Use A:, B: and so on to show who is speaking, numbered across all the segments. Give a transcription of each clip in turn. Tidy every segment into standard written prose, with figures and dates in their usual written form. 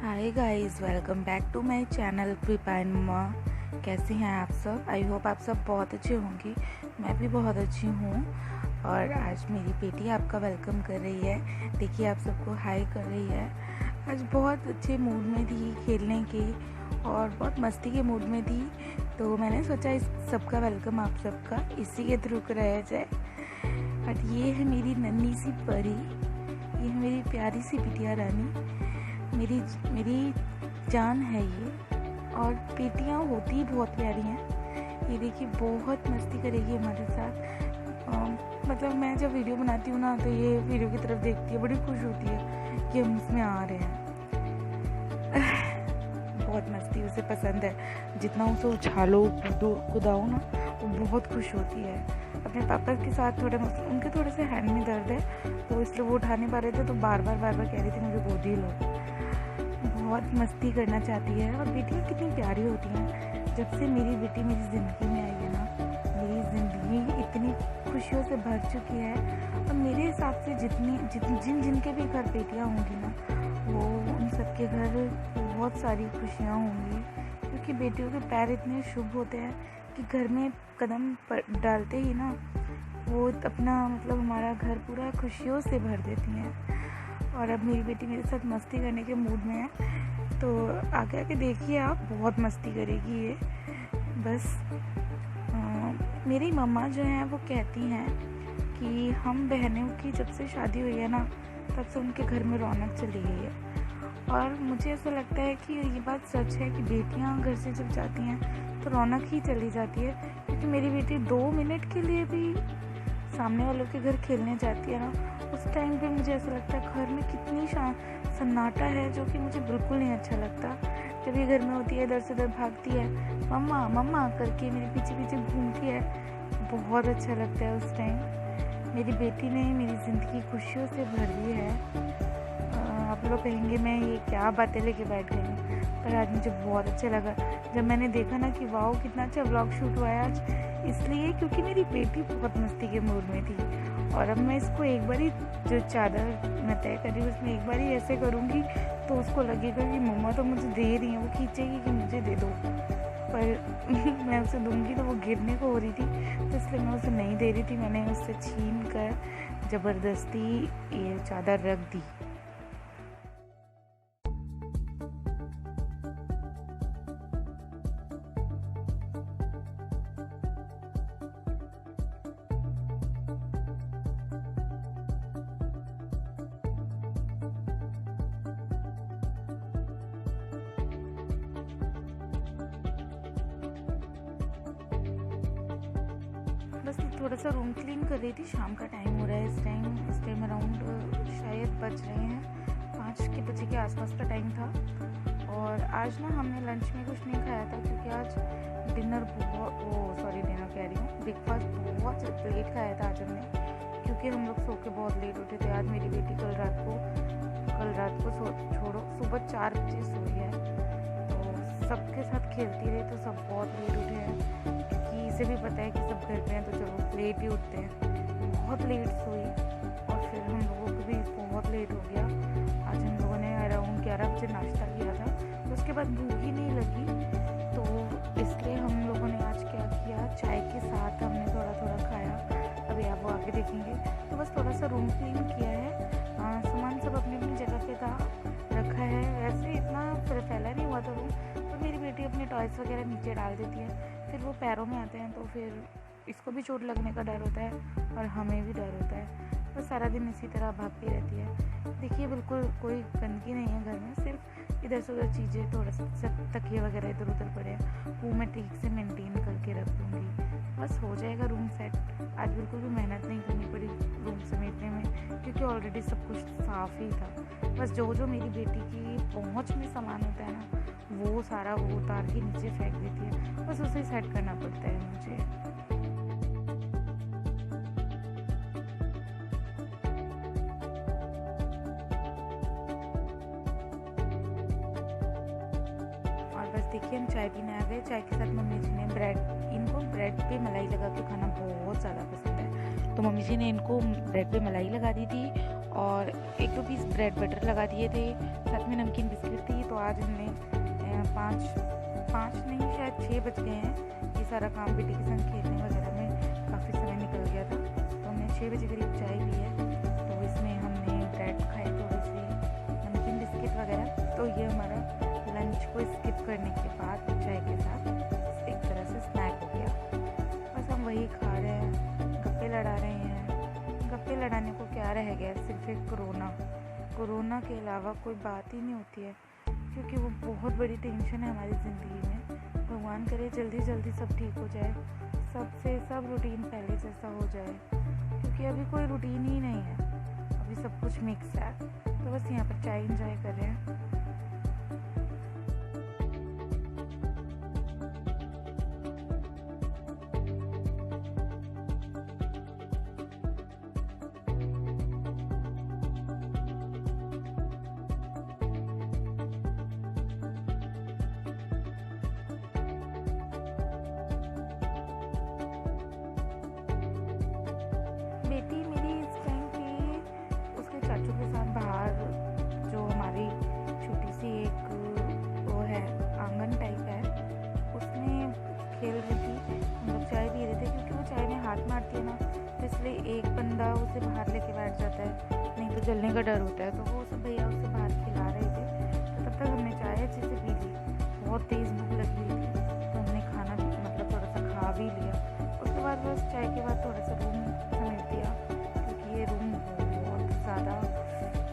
A: Hi guys, welcome back to my channel Kripa and मम्मा। कैसे हैं आप सब? आई होप आप सब बहुत अच्छे होंगे। मैं भी बहुत अच्छी हूँ। और आज मेरी बेटी आपका वेलकम कर रही है। देखिए, आप सबको हाय कर रही है। आज बहुत अच्छे मूड में थी खेलने के और बहुत मस्ती के मूड में थी, तो मैंने सोचा इस सबका वेलकम आप सबका इसी के थ्रू कराया जाए। और ये है मेरी नन्ही सी परी, ये है मेरी प्यारी सी बिटिया रानी। मेरी जान है ये। और बेटियां होती बहुत प्यारी हैं। ये देखिए, बहुत मस्ती करेगी हमारे साथ। मतलब मैं जब वीडियो बनाती हूँ ना, तो ये वीडियो की तरफ देखती है, बड़ी खुश होती है कि हम इसमें आ रहे हैं। बहुत मस्ती उसे पसंद है। जितना उसे उछालो कुदाओ ना, वो बहुत खुश होती है। अपने पापा के साथ उनके थोड़े से हैंड में दर्द है, तो इसलिए वो उठा नहीं पा रहे थे, तो बार बार कह रही थी मुझे गोदी लो। बहुत मस्ती करना चाहती है। और बेटियाँ कितनी प्यारी होती हैं। जब से मेरी बेटी मेरी ज़िंदगी में आई है ना, मेरी ज़िंदगी इतनी खुशियों से भर चुकी है। और मेरे हिसाब से जिनके भी घर बेटियाँ होंगी ना, वो उन सबके घर बहुत सारी खुशियाँ होंगी। क्योंकि बेटियों के पैर इतने शुभ होते हैं कि घर में कदम डालते ही ना, वो अपना मतलब हमारा घर पूरा खुशियों से भर देती हैं। और अब मेरी बेटी मेरे साथ मस्ती करने के मूड में है, तो आगे देखिए आप, बहुत मस्ती करेगी ये। बस मेरी मम्मा जो हैं वो कहती हैं कि हम बहनों की जब से शादी हुई है ना, तब से उनके घर में रौनक चली गई है। और मुझे ऐसा लगता है कि ये बात सच है कि बेटियां घर से जब जाती हैं तो रौनक ही चली जाती है। क्योंकि मेरी बेटी 2 मिनट के लिए भी सामने वालों के घर खेलने जाती है ना, उस टाइम पे मुझे ऐसा लगता है घर में कितनी सन्नाटा है, जो कि मुझे बिल्कुल नहीं अच्छा लगता। जब ये घर में होती है, इधर से उधर भागती है, मम्मा मम्मा करके मेरे पीछे पीछे घूमती है, बहुत अच्छा लगता है उस टाइम। मेरी बेटी ने मेरी ज़िंदगी खुशियों से भर दी है। आप लोग कहेंगे मैं ये क्या बातें लेके बैठ गई हूँ, पर आज मुझे बहुत अच्छा लगा जब मैंने देखा ना कि वाओ कितना अच्छा व्लॉग शूट हुआ है आज। इसलिए क्योंकि मेरी बेटी बहुत मस्ती के मूड में थी। और अब मैं इसको एक बार ही, जो चादर मैं तय करी उसमें एक बार ही ऐसे करूँगी, तो उसको लगेगा कि मम्मा तो मुझे दे रही है, वो खींचेगी कि मुझे दे दो। पर मैं उसे दूंगी तो वो गिरने को हो रही थी, तो इसलिए मैं उसे नहीं दे रही थी। मैंने उससे छीन कर ज़बरदस्ती ये चादर रख दी। बस थोड़ा सा रूम क्लीन कर रही थी। शाम का टाइम हो रहा है इस टाइम अराउंड शायद बज रहे हैं 5 के बजे के आसपास का टाइम था। और आज ना हमने लंच में कुछ नहीं खाया था, क्योंकि आज डिनर कह रही हूँ, ब्रेकफास्ट बहुत लेट खाया था आज हमने। क्योंकि हम लोग सो के बहुत लेट उठे थे। आज मेरी बेटी कल रात को छोड़ो सुबह 4 बजे सोई है, तो सबके साथ खेलती रही, तो सब बहुत लेट उठे हैं। इसे भी पता है कि सब घर पे हैं, तो चलो लेट ही उठते हैं। बहुत लेट सोई और फिर हम लोगों को भी बहुत लेट हो गया। आज हम लोगों ने अराउंड 11 बजे नाश्ता किया था, तो उसके बाद भूख ही नहीं लगी, तो इसलिए हम लोगों ने आज क्या किया, चाय के साथ हमने थोड़ा थोड़ा खाया। अभी आप वो आगे देखेंगे। तो बस थोड़ा सा रूम क्लीन किया है। सामान सब अपनी अपनी जगह पे था, रखा है। वैसे इतना फैला नहीं हुआ था रूम, तो मेरी बेटी अपने टॉयज़ वगैरह नीचे डाल देती है, फिर वो पैरों में आते हैं, तो फिर इसको भी चोट लगने का डर होता है और हमें भी डर होता है। बस सारा दिन इसी तरह भागती रहती है। देखिए, बिल्कुल कोई गंदगी नहीं है घर में, सिर्फ इधर से उधर चीज़ें, थोड़ा सा तकिए वगैरह इधर उधर पड़े हैं, वो मैं ठीक से मेंटेन करके रख दूँगी। बस हो जाएगा रूम सेट। आज बिल्कुल भी मेहनत नहीं करनी पड़ी रूम समेटने में, क्योंकि ऑलरेडी सब कुछ साफ़ ही था। बस जो मेरी बेटी की पहुँच में सामान होता है ना, वो सारा वो उतार के नीचे फेंक देती है। बस उसे सेट करना पड़ता है मुझे। और बस देखिए, हम चाय पीने आ गए। चाय के साथ मम्मी जी ने इनको ब्रेड पे मलाई लगा के खाना बहुत ज़्यादा पसंद है, तो मम्मी जी ने इनको ब्रेड पे मलाई लगा दी थी और 1-2 पीस ब्रेड बटर लगा दिए थे, साथ में नमकीन बिस्किट थी। तो आज हमने 5 नहीं शायद 6 बज गए हैं। ये सारा काम बेटी के संग खेलने वगैरह में काफ़ी समय निकल गया था। तो हमने 6 बजे करीब चाय पी है। तो इसमें हमने ब्रेड खाए, थोड़ी सी नमकीन बिस्किट वगैरह। तो ये हमारा लंच को स्किप करने के बाद चाय के साथ एक तरह से स्नैक हो गया। बस हम वही खा रहे हैं, गप्पे लड़ा रहे हैं। गप्पे लड़ाने को क्या रह गया, सिर्फ एक कोरोना के अलावा कोई बात ही नहीं होती है, क्योंकि वो बहुत बड़ी टेंशन है हमारी ज़िंदगी में। भगवान करे जल्दी जल्दी सब ठीक हो जाए, सब रूटीन पहले जैसा हो जाए, क्योंकि अभी कोई रूटीन ही नहीं है, अभी सब कुछ मिक्स है। तो बस यहाँ पर चाय इंजॉय कर रहे हैं। बेटी मेरी इस टाइम पे उसके चाचू के साथ बाहर, जो हमारी छोटी सी एक वो है आंगन टाइप है, उसमें खेल रही थी। हम लोग चाय पी रहे थे, क्योंकि वो चाय में हाथ मारती है ना, तो इसलिए एक बंदा उसे बाहर लेके बैठ जाता है, नहीं तो जलने का डर होता है। तो वो सब भैया उसे बाहर खिला रहे थे। तो तब तक हमने चाय अच्छे से पी ली। बहुत तेज़ भूख लगी हुई थी, तो हमने खाना मतलब थोड़ा सा खा भी लिया। उसके बाद बस चाय के बाद थोड़ा सा रूम समेट दिया, क्योंकि ये रूम बहुत ज़्यादा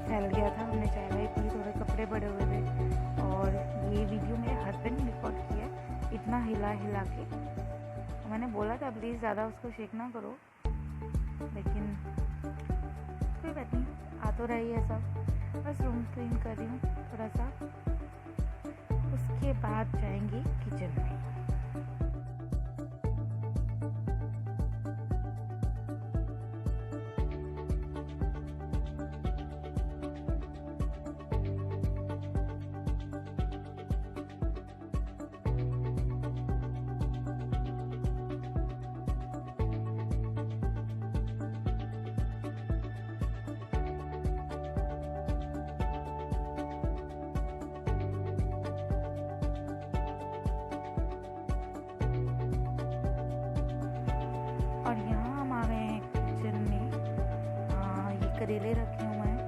A: फैल गया था। हमने चाय वाय पी, थोड़े कपड़े पड़े हुए थे। और ये वीडियो मेरे हस्बैंड ने रिकॉर्ड किया, इतना हिला के। मैंने बोला था प्लीज़ ज़्यादा उसको शेक ना करो, लेकिन कोई बात नहीं, आ तो रही है सब। बस रूम क्लीन कर रही हूँ थोड़ा सा, उसके बाद जाएंगे किचन में। और यहाँ हम आ गए हैं किचन में। ये करेले रखे हुए हैं।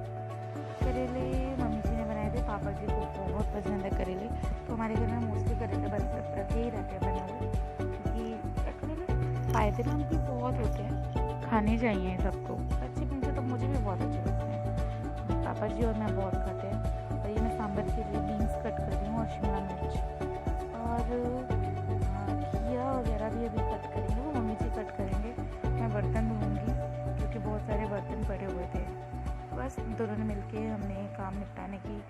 A: करेले मम्मी जी ने बनाए थे, पापा जी को बहुत पसंद है करेले। तो हमारे घर में मोस्टली करेले रखे ही रहते हैं बने हुए, क्योंकि करेले फायदेमंद भी बहुत होते हैं, खाने चाहिए सबको। अच्छे मुझे तो मुझे भी बहुत अच्छे लगते हैं। पापा जी और मैं बहुत खाते हैं। और ये मैं सांभर के लिए बीन्स कट कर रही हूँ, और शिमला मिर्च और घिया वगैरह भी अभी कट करेंगे, वो मम्मी जी कट करेंगे। मैं बर्तन धोऊंगी, क्योंकि बहुत सारे बर्तन पड़े हुए थे। बस दोनों ने मिलके हमने काम निपटाने की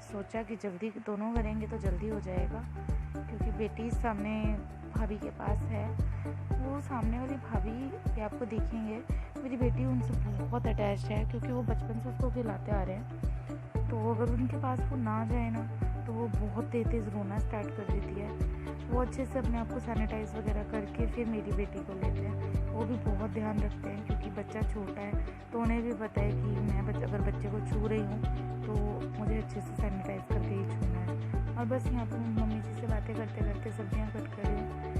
A: सोचा कि जल्दी दोनों करेंगे तो जल्दी हो जाएगा, क्योंकि बेटी सामने भाभी के पास है। वो सामने वाली भाभी भी आपको देखेंगे, मेरी बेटी उनसे बहुत अटैच है, क्योंकि वो बचपन से उसको खिलाते आ रहे हैं। तो अगर उनके पास वो ना जाए ना, तो वो बहुत तेज़ रोना स्टार्ट कर देती है। वो अच्छे से अपने आप को सैनिटाइज़ वगैरह करके फिर मेरी बेटी को लेते हैं। वो भी बहुत ध्यान रखते हैं, क्योंकि बच्चा छोटा है, तो उन्हें भी पता है कि मैं अगर बच्चे को छू रही हूँ तो मुझे अच्छे से सैनिटाइज़ करके ही छूना है। और बस यहाँ पर मम्मी जी से बातें करते करते सब्जियाँ कट कर रही हूँ।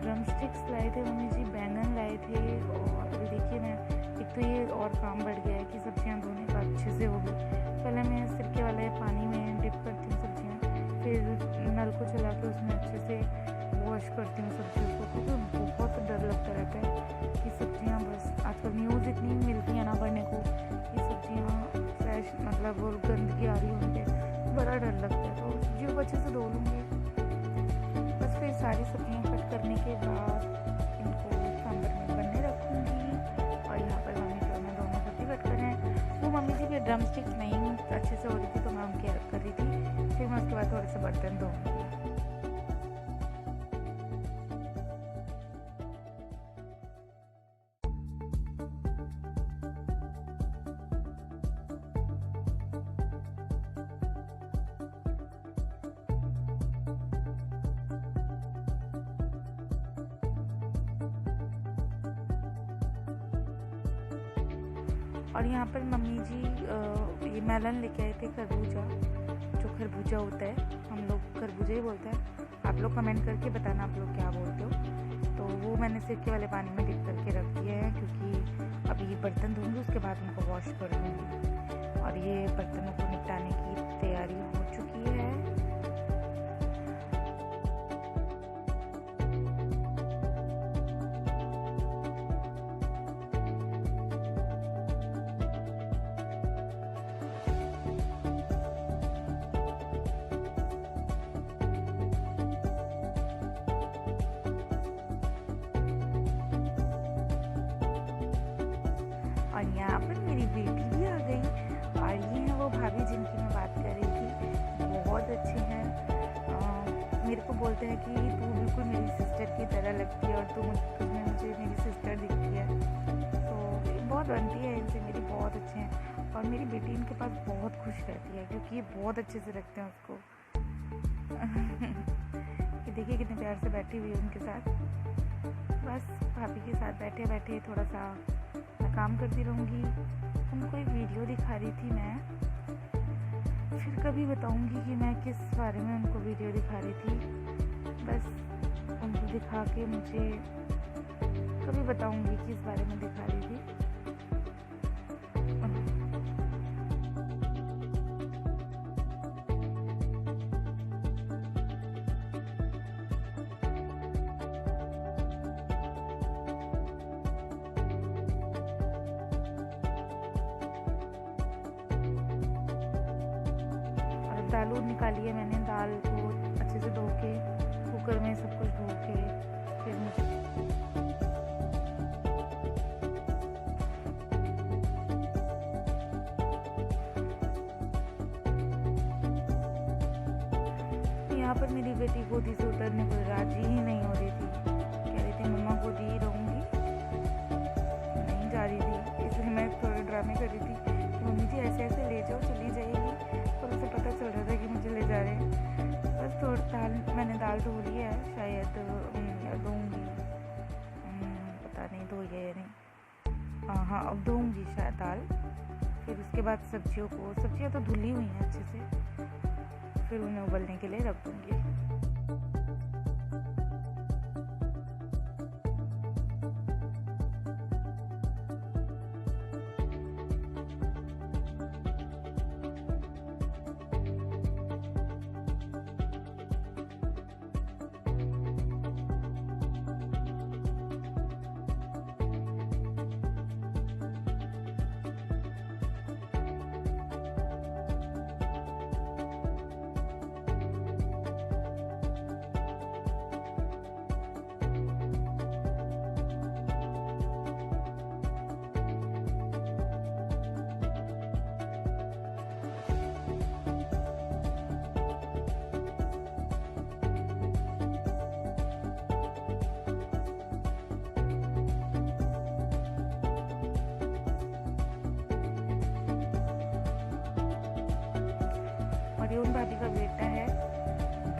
A: ड्रम स्टिक्स लाए थे मम्मी जी, बैंगन लाए थे। और अभी देखिए मैं, एक तो ये और काम बढ़ गया है कि सब्जियाँ धोने का अच्छे से होगी। पहले मैं सिरके वाले पानी में डिप करती हूँ सब्जियाँ, फिर नल को चला के उसमें अच्छे से वॉश करती हूँ सब्जियों को, क्योंकि बहुत डर लगता रहता है कि सब्जियाँ, बस आजकल न्यूज़ इतनी मिलती है ना पढ़ने को कि सब्जियाँ फ्रेश मतलब गंदगी आ रही है उन पर, बड़ा डर लगता है। तो सब्जियों को अच्छे से धो लूँगी। बस फिर सारी सब्जियाँ कट करने के बाद इनको सांभर में बनने रखूँगी। और यहाँ पर मम्मी तो मैं दोनों सब्जी कट कर रहे हैं। वो मम्मी जी के ड्रम स्टिक्स नहीं अच्छे से हो रही थी, तो मैं उनकी हेल्प कर रही थी। फिर मैं उसके बाद थोड़े से बर्तन धोऊँगी। और यहाँ पर मम्मी जी ये मेलन लेके आए थे, खरबूजा, जो खरबूजा होता है, हम लोग खरबूजा ही बोलते हैं। आप लोग कमेंट करके बताना आप लोग क्या बोलते हो। तो वो मैंने सिरके वाले पानी में डिप करके रख दिए हैं, क्योंकि अभी ये बर्तन धोंगी, उसके बाद उनको वॉश कर दूँगी। और ये बर्तनों को निपटाने की तैयारी हो चुकी है। और यहाँ पर मेरी बेटी भी आ गई, और ये है वो भाभी जिनकी मैं बात कर रही थी। बहुत अच्छे हैं, मेरे को बोलते हैं कि तू बिल्कुल मेरी सिस्टर की तरह लगती है, और तुम्हें मुझे मेरी सिस्टर दिखती है। तो बहुत बनती है इनसे मेरी, बहुत अच्छे हैं। और मेरी बेटी इनके पास बहुत खुश रहती है, क्योंकि ये बहुत अच्छे से रखते हैं उसको। ये देखिए कितने प्यार से बैठी हुई है उनके साथ। बस भाभी के साथ बैठे बैठे थोड़ा सा मैं काम करती रहूँगी। उनको एक वीडियो दिखा रही थी मैं, फिर कभी बताऊँगी कि मैं किस बारे में उनको वीडियो दिखा रही थी। बस उनको दिखा के मुझे कभी बताऊँगी किस बारे में दिखा रही थी। दाल निकाली है मैंने, दाल को अच्छे से धो के कुकर में सब कुछ धो के फिर मुझे यहाँ पर मेरी बेटी गोदी से उतरने को राजी ही नहीं हो रही थी। कह रही थी मम्मा गोदी ही रहूँगी, नहीं जा रही थी। इसलिए मैं थोड़े ड्रामे कर रही थी कि मम्मी जी ऐसे ऐसे ले जाओ, चली जाएगी। और उसे पता चल रहा था कि मुझे ले जा रहे हैं। बस थोड़ा मैंने दाल धो ली है, शायद धोऊँगी, पता नहीं धोई है या नहीं। हाँ अब धोऊँगी शायद दाल। फिर उसके बाद सब्जियाँ तो धुली हुई हैं अच्छे से, फिर उन्हें उबलने के लिए रख दूँगी। मरियम भाभी का बेटा है,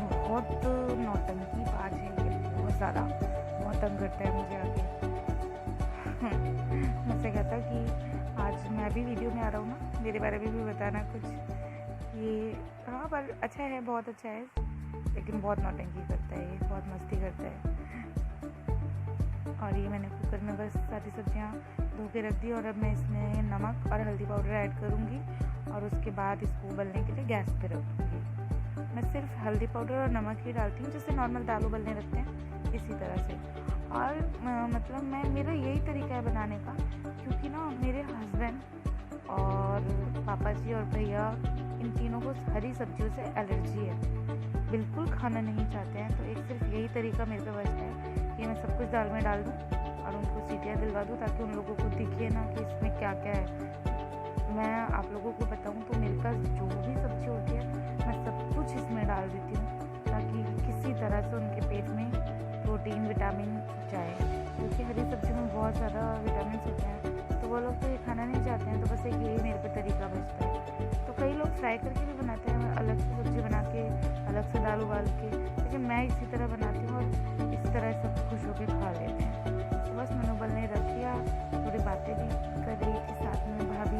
A: बहुत नौटंकी बाज है, बहुत ज़्यादा, बहुत तंग करता है मुझे आके। मुझसे कहता कि आज मैं भी वीडियो में आ रहा हूँ ना, मेरे बारे में भी बताना कुछ। ये हाँ पर अच्छा है, बहुत अच्छा है, लेकिन बहुत नौटंकी करता है, ये बहुत मस्ती करता है। और ये मैंने कुकर में बस सारी सब्जियाँ धो के रख दी, और अब मैं इसमें नमक और हल्दी पाउडर ऐड करूँगी, और उसके बाद इसको उबलने के लिए गैस पे रख दूँगी। मैं सिर्फ हल्दी पाउडर और नमक ही डालती हूँ, जैसे नॉर्मल दाल उबलने रखते हैं इसी तरह से। और मतलब मेरा यही तरीका है बनाने का, क्योंकि ना मेरे हस्बैंड और पापा जी और भैया, इन तीनों को हरी सब्जियों से एलर्जी है, बिल्कुल खाना नहीं चाहते हैं। तो एक सिर्फ यही तरीका मेरे पे बचता है कि मैं सब कुछ दाल में डाल दूँ और उनको सीटियाँ दिलवा दूँ, ताकि उन लोगों को दिखे ना कि इसमें क्या क्या है। मैं आप लोगों को बताऊं तो मेरे पास जो भी सब्जी होती है मैं सब कुछ इसमें डाल देती हूँ, ताकि किसी तरह से उनके पेट में प्रोटीन विटामिन जाए, क्योंकि हरी सब्जी में बहुत ज़्यादा विटामिन होते हैं। तो वो लोग तो ये खाना नहीं चाहते हैं, तो बस एक यही मेरे पे तरीका बचता है। तो कई लोग फ्राई करके भी बनाते हैं, अलग से सब्जी बना के, अलग से दाल उबाल के, लेकिन मैं इसी तरह बनाती हूँ और इस तरह सब खुश होकर खा लेते हैं। तो बस मैंने उबलने रख दिया, थोड़ी बातें भी कर रही थी साथ में भाभी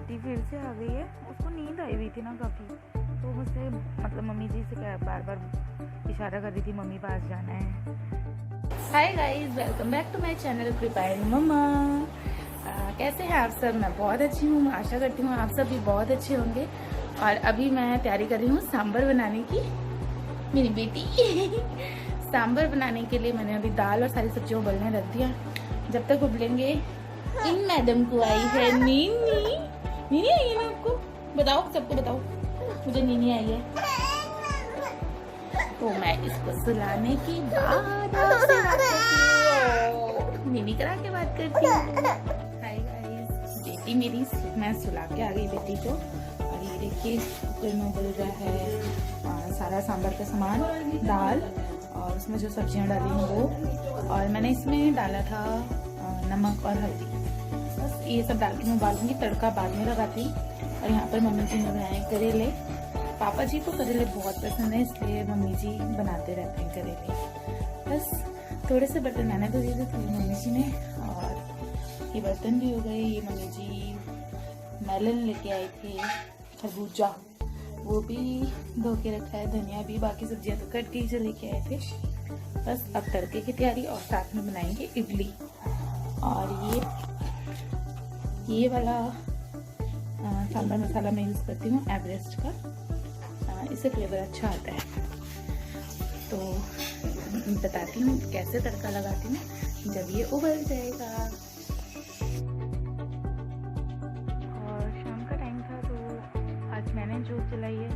A: बेटी फिर से आ गई है। उसको नींद आई हुई थी ना काफ़ी, तो मुझसे मतलब मम्मी जी से बार बार इशारा कर रही थी मम्मी पास जाना है। Hi guys, welcome back to my channel preparing mamma. कैसे हैं आप सब? मैं बहुत अच्छी हूँ, आशा करती हूँ आप सब भी बहुत अच्छे होंगे। और अभी मैं तैयारी कर रही हूँ सांभर बनाने की। मेरी बेटी सांभर बनाने के लिए मैंने अभी दाल और सारी सब्जियों को उबलने रख दिया। जब तक उबलेंगे, इन मैडम को आई है नीनी। नीनी आई है ना आपको? बताओ, सबको बताओ मुझे नीनी आई है। तो मैं इसको सुलाने के बाद आपसे बात करती हूँ। नीनी करा के बात करती हूँ। हाय गाइस, बेटी मेरी मैं सुला के आ गई बेटी को। और ये देखिए कुकर में उबल रहा है सारा सांभर का सामान, दाल और उसमें जो सब्जियां डाली हैं वो। और मैंने इसमें डाला था नमक और हल्दी। बस ये सब डाल के मैं उबालूंगी, तड़का बाद में लगाती। और यहाँ पर मम्मी जी ने बनाए करेले। पापा जी को करेले बहुत पसंद है, इसलिए मम्मी जी बनाते रहते हैं करेले। बस थोड़े से बर्तन मैंने धो दिए थे मम्मी जी ने, और ये बर्तन भी हो गए। ये मम्मी जी मेलन लेके आए थे, खरबूजा, वो भी धो के रखा है। धनिया भी, बाकी सब्जियां तो कट के जो लेके आए थे। बस अब तड़के की तैयारी, और साथ में बनाएंगे इडली। और ये वाला सांभर मसाला मैं यूज़ करती हूँ एवरेस्ट का, इससे फ्लेवर अच्छा आता है। तो बताती हूँ कैसे तड़का लगाती हूँ जब ये उबल जाएगा। और शाम का टाइम था, तो आज मैंने जोत जलाई है।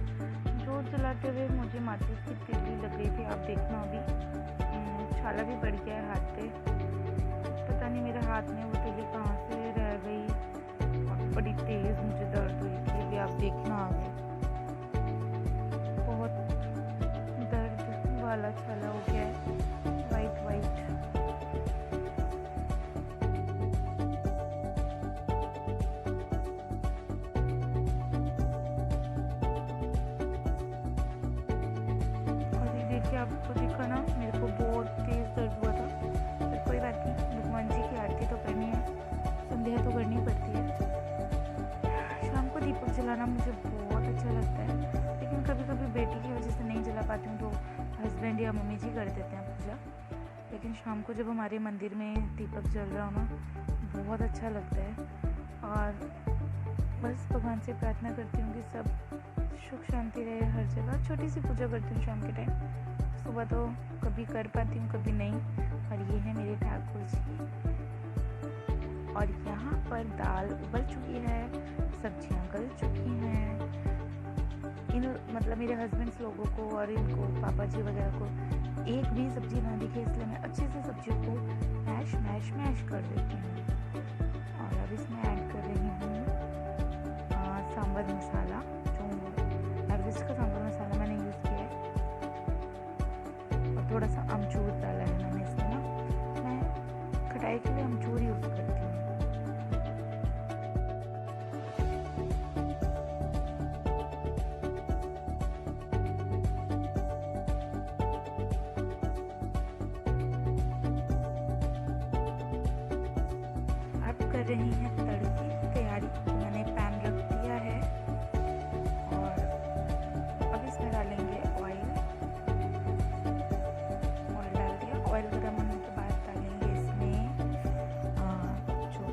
A: जोत जलाते हुए मुझे माचिस की तिल्ली लग गई थी। आप देखना, अभी छाला भी बढ़ गया है हाथ पे। पता नहीं मेरे हाथ में वो तिल्ली कहाँ से रह गई, और बड़ी तेज मुझे दर्द हुई थी। अभी आप देखना आगे, बहुत दर्द वाला छाला हो गया है, वाइट वाइट। और ये देखिए, आपको दिखा ना, मेरे को बहुत तेज दर्द हुआ था। पर कोई बात नहीं, भगवान जी की आरती तो करनी है, संध्या तो करनी पड़ती है। शाम को दीपक जलाना मुझे बहुत अच्छा लगता है, लेकिन कभी कभी बेटी की वजह से नहीं जला पाती हूँ, तो हस्बैंड या मम्मी जी कर देते हैं पूजा। लेकिन शाम को जब हमारे मंदिर में दीपक जल रहा हो ना, बहुत अच्छा लगता है। और बस भगवान से प्रार्थना करती हूँ कि सब सुख शांति रहे हर जगह। छोटी सी पूजा करती हूँ शाम के टाइम। सुबह तो कभी कर पाती हूँ, कभी नहीं। और ये है मेरे ठाकुर जी। और यहाँ पर दाल उबल चुकी है, सब्जियाँ गल चुकी हैं। मतलब मेरे हस्बैंड्स लोगों को और इनको, पापा जी वगैरह को, एक भी सब्जी ना दिखे, इसलिए मैं अच्छे से सब्जियों को मैश मैश मैश कर देती हूँ। और अब इसमें ऐड कर रही हूँ सांभर मसाला, जो एवरेस्ट का सांभर मसाला मैंने यूज़ किया है। और थोड़ा सा अमचूर डाला है मैंने इसमें ना, मैं खटाई के लिए अमचूर यूज़ करती हूँ। कर रही हैं तड़के की तैयारी। मैंने पैन रख दिया है, और अब इसमें डालेंगे ऑयल। ऑयल डाल दिया। ऑयल गर्म होने के बाद डालेंगे इसमें जो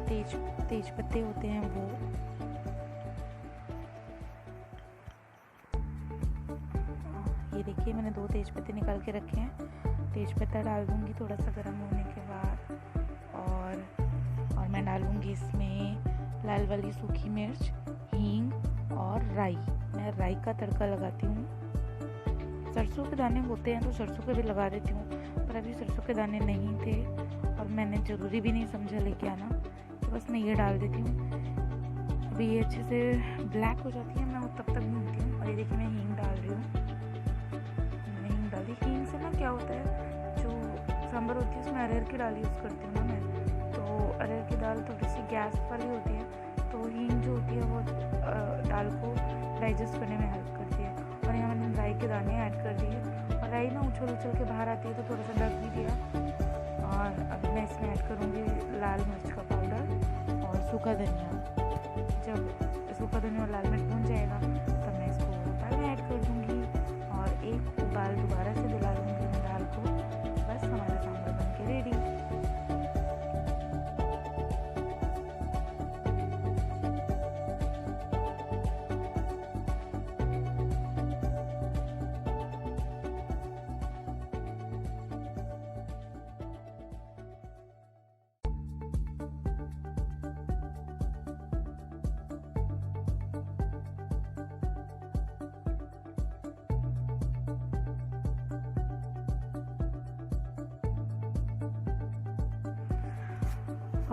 A: तेज पत्ते होते हैं वो। ये देखिए, मैंने 2 तेज पत्ते निकाल के रखे हैं। तेज पत्ता डाल दूँगी थोड़ा सा गर्म होने के बाद। और मैं डालूँगी इसमें लाल वाली सूखी मिर्च, हींग और राई। मैं राई का तड़का लगाती हूँ। सरसों के दाने होते हैं तो सरसों के भी लगा देती हूँ, पर अभी सरसों के दाने नहीं थे और मैंने ज़रूरी भी नहीं समझा लेके आना, तो बस मैं ये डाल देती हूँ। अभी ये अच्छे से ब्लैक हो जाती है, मैं वो तब तक भूनती हूँ। और ये देखिए, मैं हींग डाल रही हूँ। मैंने हींग डाली। हींग से ना क्या होता है, जो सांभर होती है उसमें अरहर की दाल यूज़ करती हूँ ना मैं, तो अरहर की दाल थोड़ी सी गैस वाली होती है, तो हींग जो होती है वो दाल को डाइजेस्ट करने में हेल्प करती है। और यहाँ मैंने राई के दाने ऐड कर दिए, और राई ना उछल के बाहर आती है, तो थोड़ा सा ढक भी दिया। और अब मैं इसमें ऐड करूँगी लाल मिर्च का पाउडर और सूखा धनिया। जब तड़का देने और लाल मिर्च भून जाएगा तब मैं इसको दाल में ऐड कर दूँगी और एक उबाल दोबारा से दिला दूँगी मैं दाल को। बस हमारा सांभर बन के रेडी।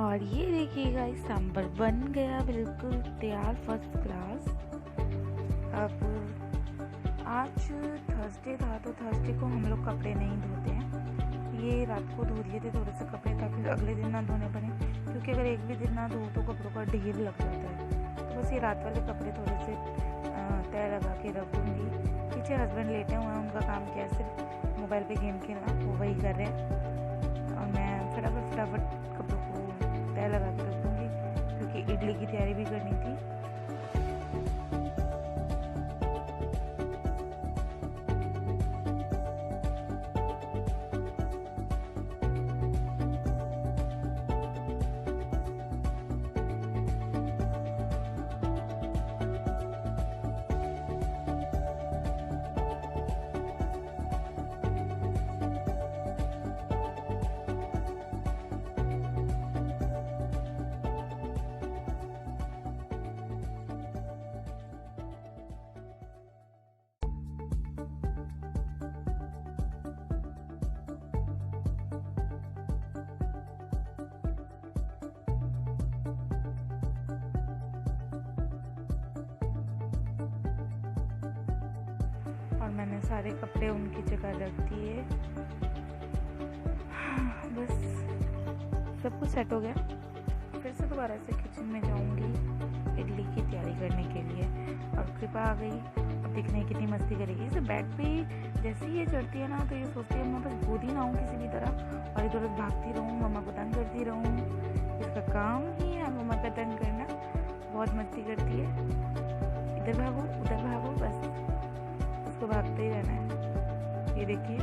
A: और ये देखिएगा इस सांभर बन गया बिल्कुल तैयार, फर्स्ट क्लास। अब आज थर्सडे था तो थर्सडे को हम लोग कपड़े नहीं धोते हैं। ये रात को धो लिए थे थोड़े से कपड़े ताकि अगले दिन ना धोने पड़े, क्योंकि अगर एक भी दिन ना धो तो कपड़ों का ढेर लग जाता है। तो बस ये रात वाले कपड़े थोड़े से तय लगा के रख दूँगी। पीछे हस्बैंड लेटे हुए हैं, उनका काम क्या है सिर्फ मोबाइल पे गेम खेलना, वो वही कर रहे हैं और मैं फटाफट कपड़ों को तय लगा के रख दूँगी क्योंकि इडली की तैयारी भी करनी थी। और मैंने सारे कपड़े उनकी जगह रख दिए। बस सब कुछ सेट हो गया। फिर से दोबारा से किचन में जाऊंगी इडली की तैयारी करने के लिए। और कृपा आ गई, अब देखने कितनी मस्ती करेगी। इसे बेड पे जैसे ही ये चढ़ती है ना तो ये सोचती है मैं बस गोदी ना हूँ किसी भी तरह और इधर भागती रहूँ, मम्मा को तंग करती रहूँ। इसका काम ही है मम्मा का तंग करना। बहुत मस्ती करती है, इधर भागो उधर भागो, बस उसको भागते ही रहना है। ये देखिए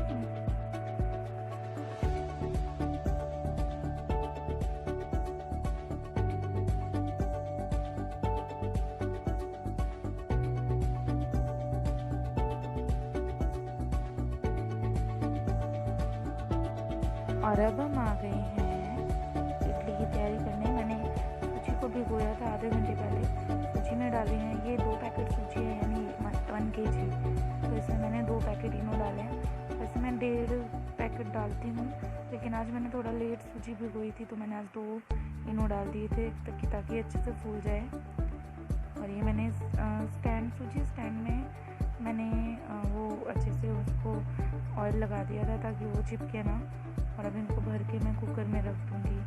A: और अब हम आ गए हैं इडली की तैयारी करने। मैंने सूजी को भिगोया था आधे घंटे पहले, सूजी में डाली हैं ये 2 पैकेट सूजी है यानी 1 kg, तो इसमें मैंने 2 पैकेट इनो डाले हैं। वैसे मैं 1.5 पैकेट डालती हूँ, लेकिन आज मैंने थोड़ा लेट सूजी भिगोई थी तो मैंने आज 2 इनो डाल दिए थे ताकि अच्छे से फूल जाए। और ये मैंने सूजी स्टैंड में मैंने वो अच्छे से उसको ऑयल लगा दिया था ताकि वो चिपके ना। और अब इनको भर के मैं कुकर में रख दूँगी।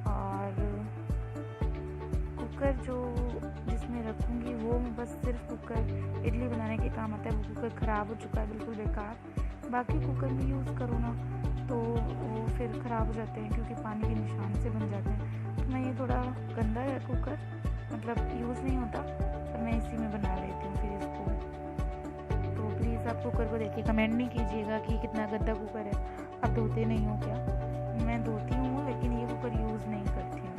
A: और कुकर जो जिसमें रखूँगी वो बस सिर्फ कुकर इडली बनाने के काम आता है। वो कुकर ख़राब हो चुका है, बिल्कुल बेकार। बाकी कुकर में यूज़ करो ना तो वो फिर ख़राब हो जाते हैं क्योंकि पानी के निशान से बन जाते हैं। तो मैं ये थोड़ा गंदा है कुकर, मतलब यूज़ नहीं होता, पर मैं इसी में बना लेती हूँ फिर इसको। तो प्लीज़ आप कुकर को देखिए, कमेंट नहीं कीजिएगा कि कितना गंदा कुकर है। आप धोते नहीं हो क्या? मैं धोती हूँ लेकिन ये कुकर यूज़ नहीं करती हूँ।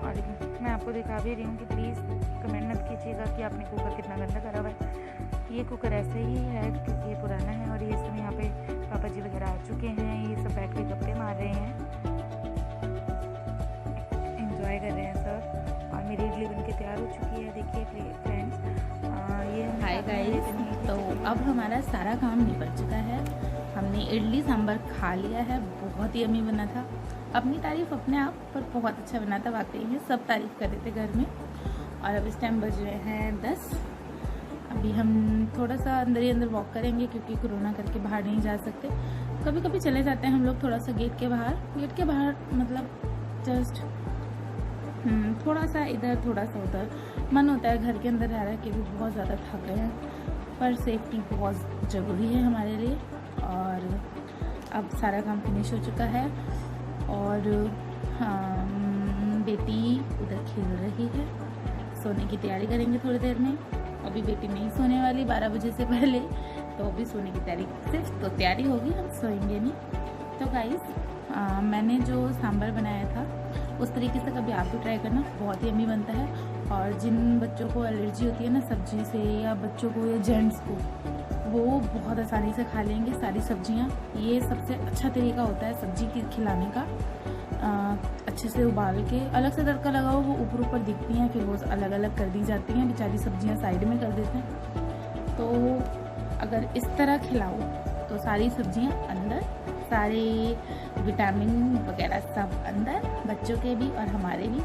A: और मैं आपको दिखा भी रही हूँ कि प्लीज़ कमेंट मत कीजिएगा कि आपने कुकर कितना गंदा करा हुआ है। ये कुकर ऐसे ही है क्योंकि ये पुराना है और ये सब यहाँ पे पापा जी वगैरह आ चुके हैं। ये सब बैठ के गप्पे मार रहे हैं, एंजॉय कर रहे हैं सब। और मेरी इडली बनके तैयार हो चुकी है। देखिए फ्रेंड्स, ये
B: हाय गाइस, तो अब हमारा सारा काम निपट चुका है। हमने इडली सांभर खा लिया है, बहुत ही यम्मी बना था। अपनी तारीफ अपने आप पर बहुत अच्छा बना था, वाकई में सब तारीफ कर रहे थे घर में। और अब इस टाइम बज रहे हैं 10। अभी हम थोड़ा सा अंदर ही अंदर वॉक करेंगे क्योंकि कोरोना करके बाहर नहीं जा सकते। कभी कभी चले जाते हैं हम लोग थोड़ा सा गेट के बाहर मतलब जस्ट थोड़ा सा इधर थोड़ा सा उधर। मन होता है घर के अंदर रह रहा के भी बहुत ज़्यादा थक गए हैं, पर सेफ्टी बहुत ज़रूरी है हमारे लिए। और अब सारा काम फिनिश हो चुका है। और बेटी उधर खेल रही है। सोने की तैयारी करेंगे थोड़ी देर में। अभी बेटी नहीं सोने वाली 12 बजे से पहले, तो अभी सोने की तैयारी सिर्फ तो तैयारी होगी, हम सोएंगे नहीं। तो गाइस मैंने जो सांभर बनाया था उस तरीके से कभी आप भी ट्राई करना, बहुत ही यम्मी बनता है। और जिन बच्चों को एलर्जी होती है ना सब्जी से, या बच्चों को या जेंट्स को, वो बहुत आसानी से खा लेंगे सारी सब्जियां। ये सबसे अच्छा तरीका होता है सब्जी की खिलाने का। अच्छे से उबाल के अलग से तड़का लगाओ, वो ऊपर ऊपर दिखती हैं, फिर वो अलग अलग कर दी जाती हैं, बेचारी सब्जियां साइड में कर देते हैं। तो अगर इस तरह खिलाओ तो सारी सब्जियां अंदर, सारे विटामिन वगैरह सब अंदर, बच्चों के भी और हमारे भी।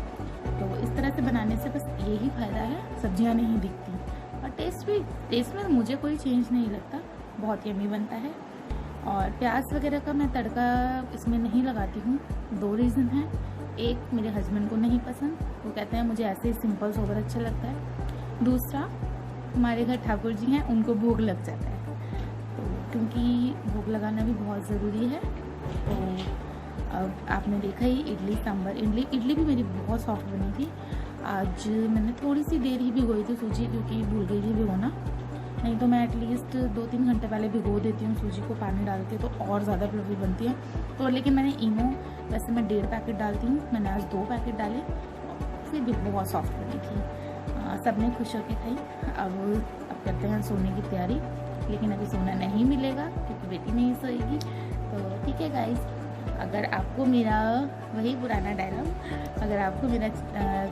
B: तो इस तरह से बनाने से बस यही फ़ायदा है, सब्जियां नहीं दिखती। और टेस्ट में मुझे कोई चेंज नहीं लगता, बहुत यम्मी बनता है। और प्याज वगैरह का मैं तड़का इसमें नहीं लगाती हूँ। 2 रीज़न हैं। एक, मेरे हस्बैंड को नहीं पसंद, वो कहते हैं मुझे ऐसे सिंपल सोबर अच्छा लगता है। दूसरा, हमारे घर ठाकुर जी हैं, उनको भोग लग जाता है, तो क्योंकि भोग लगाना भी बहुत ज़रूरी है। तो अब आपने देखा ही इडली सांभर, इडली भी मेरी बहुत सॉफ्ट बनी थी। आज मैंने थोड़ी सी देर ही भिगोई थी सूजी, क्योंकि भूल गई थी भिगोना। नहीं तो मैं एटलीस्ट 2-3 घंटे पहले भिगो देती हूँ सूजी को पानी डाल के, तो और ज़्यादा फ्लफी बनती है। तो लेकिन मैंने इनो, वैसे मैं 1.5 पैकेट डालती हूँ, मैंने आज 2 पैकेट डाले, फिर भी बहुत सॉफ्ट बनी थी। सबने खुश होकर खाई। अब करते हैं सोने की तैयारी, लेकिन अभी सोना नहीं मिलेगा क्योंकि बेटी नहीं सोएगी। तो ठीक है गाइस, अगर आपको मेरा वही पुराना डायलॉग, अगर आपको मेरा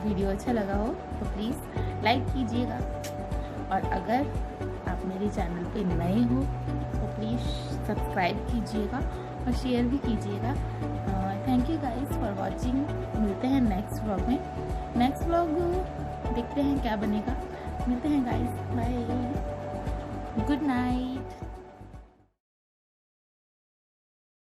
B: वीडियो अच्छा लगा हो तो प्लीज़ लाइक कीजिएगा। और अगर आप मेरे चैनल पे नए हो तो प्लीज़ सब्सक्राइब कीजिएगा और शेयर भी कीजिएगा। Thank you guys for watching. मिलते हैं नेक्स्ट व्लॉग में। नेक्स्ट व्लॉग देखते हैं क्या बनेगा। मिलते हैं गाइस, बाय, गुड नाइट।